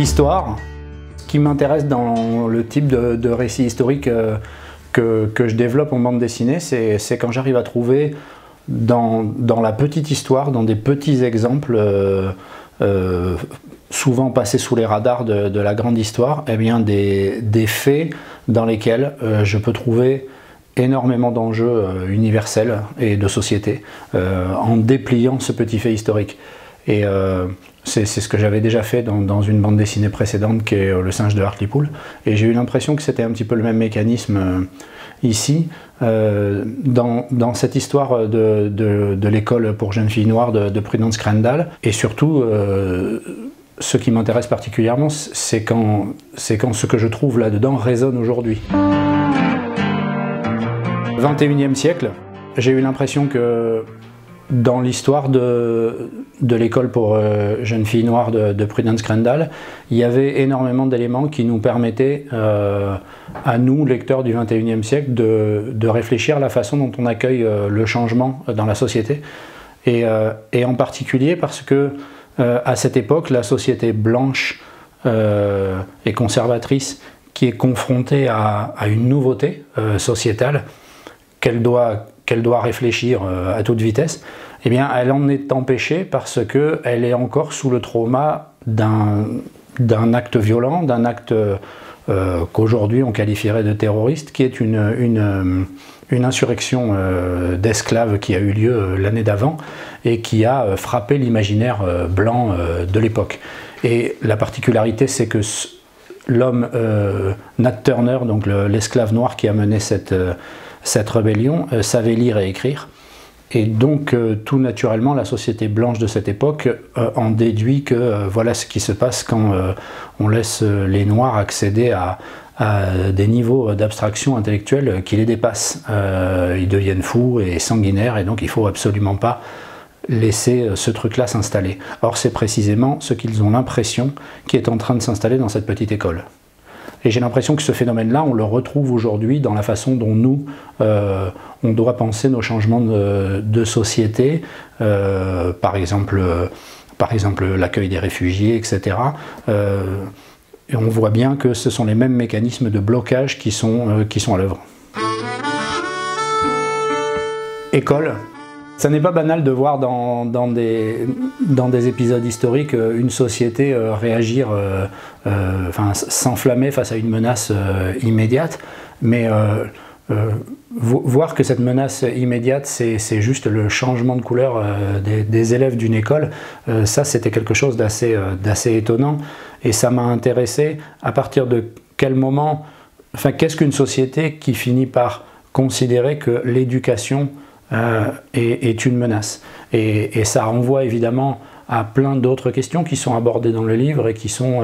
L'histoire, ce qui m'intéresse dans le type de récit historique que je développe en bande dessinée, c'est quand j'arrive à trouver dans la petite histoire, dans des petits exemples souvent passés sous les radars de la grande histoire, eh bien des faits dans lesquels je peux trouver énormément d'enjeux universels et de société en dépliant ce petit fait historique. Et c'est ce que j'avais déjà fait dans une bande dessinée précédente qui est Le singe de Hartlepool, et j'ai eu l'impression que c'était un petit peu le même mécanisme ici, dans cette histoire de l'école pour jeunes filles noires de Prudence Crandall. Et surtout, ce qui m'intéresse particulièrement, c'est quand ce que je trouve là-dedans résonne aujourd'hui. 21e siècle, j'ai eu l'impression que dans l'histoire de l'école pour jeunes filles noires de Prudence Crandall, il y avait énormément d'éléments qui nous permettaient, à nous, lecteurs du 21e siècle, de réfléchir à la façon dont on accueille le changement dans la société. Et en particulier parce que, à cette époque, la société blanche et conservatrice qui est confrontée à une nouveauté sociétale, qu'elle doit réfléchir à toute vitesse, eh bien, elle en est empêchée parce qu'elle est encore sous le trauma d'un acte violent, d'un acte qu'aujourd'hui on qualifierait de terroriste, qui est une insurrection d'esclaves qui a eu lieu l'année d'avant et qui a frappé l'imaginaire blanc de l'époque. Et la particularité, c'est que l'homme Nat Turner, donc l'esclave noir qui a mené cette rébellion, savait lire et écrire, et donc tout naturellement la société blanche de cette époque en déduit que voilà ce qui se passe quand on laisse les noirs accéder à des niveaux d'abstraction intellectuelle qui les dépassent. Ils deviennent fous et sanguinaires, et donc il ne faut absolument pas laisser ce truc-là s'installer. Or c'est précisément ce qu'ils ont l'impression qui est en train de s'installer dans cette petite école. Et j'ai l'impression que ce phénomène-là, on le retrouve aujourd'hui dans la façon dont nous, on doit penser nos changements de société, par exemple l'accueil des réfugiés, etc. Et on voit bien que ce sont les mêmes mécanismes de blocage qui sont à l'œuvre. École. Ça n'est pas banal de voir dans des épisodes historiques une société réagir, s'enflammer face à une menace immédiate, mais voir que cette menace immédiate, c'est juste le changement de couleur des élèves d'une école, ça c'était quelque chose d'assez étonnant, et ça m'a intéressé à partir de quel moment, qu'est-ce qu'une société qui finit par considérer que l'éducation est une menace. Et ça renvoie évidemment à plein d'autres questions qui sont abordées dans le livre et qui sont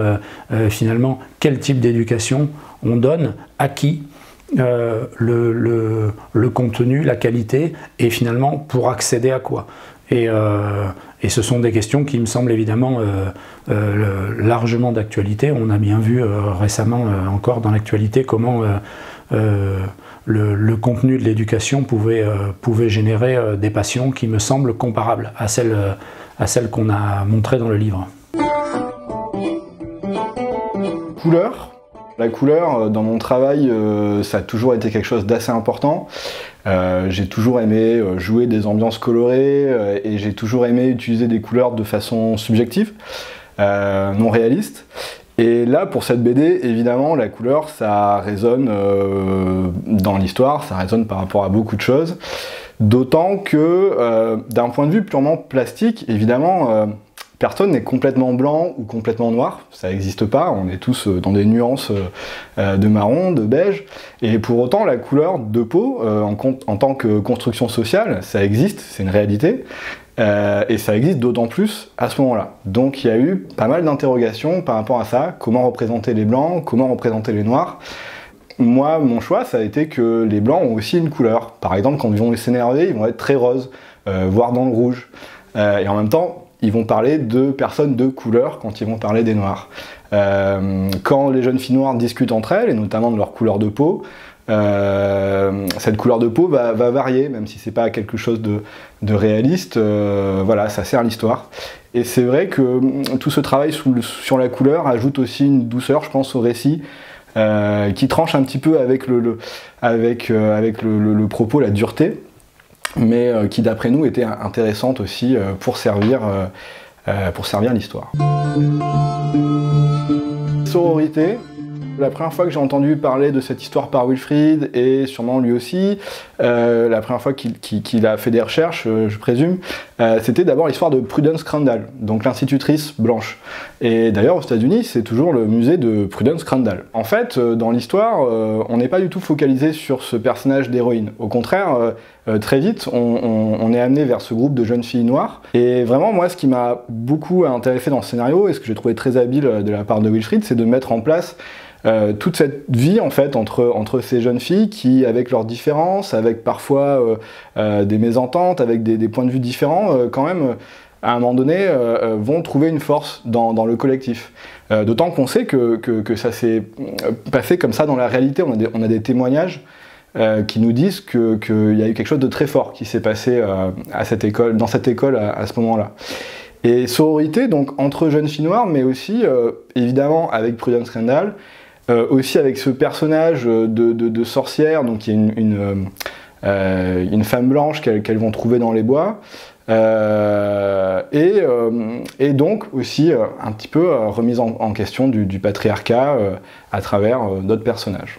finalement quel type d'éducation on donne, à qui, le contenu, la qualité, et finalement pour accéder à quoi. Et ce sont des questions qui me semblent évidemment largement d'actualité. On a bien vu récemment encore dans l'actualité comment le contenu de l'éducation pouvait générer des passions qui me semblent comparables à celles qu'on a montrées dans le livre. Couleur. La couleur, dans mon travail, ça a toujours été quelque chose d'assez important. J'ai toujours aimé jouer des ambiances colorées et j'ai toujours aimé utiliser des couleurs de façon subjective, non réaliste. Et là, pour cette BD, évidemment, la couleur, ça résonne dans l'histoire, ça résonne par rapport à beaucoup de choses. D'autant que, d'un point de vue purement plastique, évidemment, personne n'est complètement blanc ou complètement noir, ça n'existe pas, on est tous dans des nuances de marron, de beige, et pour autant la couleur de peau, en tant que construction sociale, ça existe, c'est une réalité, et ça existe d'autant plus à ce moment-là. Donc il y a eu pas mal d'interrogations par rapport à ça, comment représenter les blancs, comment représenter les noirs. Moi, mon choix, ça a été que les blancs ont aussi une couleur. Par exemple, quand ils vont s'énerver, ils vont être très roses, voire dans le rouge, et en même temps, ils vont parler de personnes de couleur quand ils vont parler des noirs. Quand les jeunes filles noires discutent entre elles, et notamment de leur couleur de peau, cette couleur de peau va varier, même si c'est pas quelque chose de réaliste. Voilà, ça sert l'histoire. Et c'est vrai que tout ce travail sur la couleur ajoute aussi une douceur, je pense, au récit, qui tranche un petit peu avec le propos, la dureté, mais qui d'après nous était intéressante aussi pour servir l'histoire. Sororité. La première fois que j'ai entendu parler de cette histoire par Wilfried, et sûrement lui aussi, la première fois qu'il a fait des recherches, je présume, c'était d'abord l'histoire de Prudence Crandall, donc l'institutrice blanche. Et d'ailleurs aux États-Unis, c'est toujours le musée de Prudence Crandall. En fait, dans l'histoire, on n'est pas du tout focalisé sur ce personnage d'héroïne. Au contraire, très vite, on est amené vers ce groupe de jeunes filles noires. Et vraiment, moi, ce qui m'a beaucoup intéressé dans ce scénario, et ce que j'ai trouvé très habile de la part de Wilfried, c'est de mettre en place toute cette vie en fait entre ces jeunes filles qui, avec leurs différences, avec parfois des mésententes, avec des points de vue différents, quand même, à un moment donné, vont trouver une force dans le collectif. D'autant qu'on sait que ça s'est passé comme ça dans la réalité. On a des témoignages qui nous disent qu'il y a eu quelque chose de très fort qui s'est passé dans cette école à ce moment-là. Et sororité, donc entre jeunes filles noires, mais aussi évidemment avec Prudence Crandall, aussi avec ce personnage de sorcière, donc qui est une femme blanche qu'elles vont trouver dans les bois, et donc aussi un petit peu remise en question du patriarcat à travers d'autres personnages.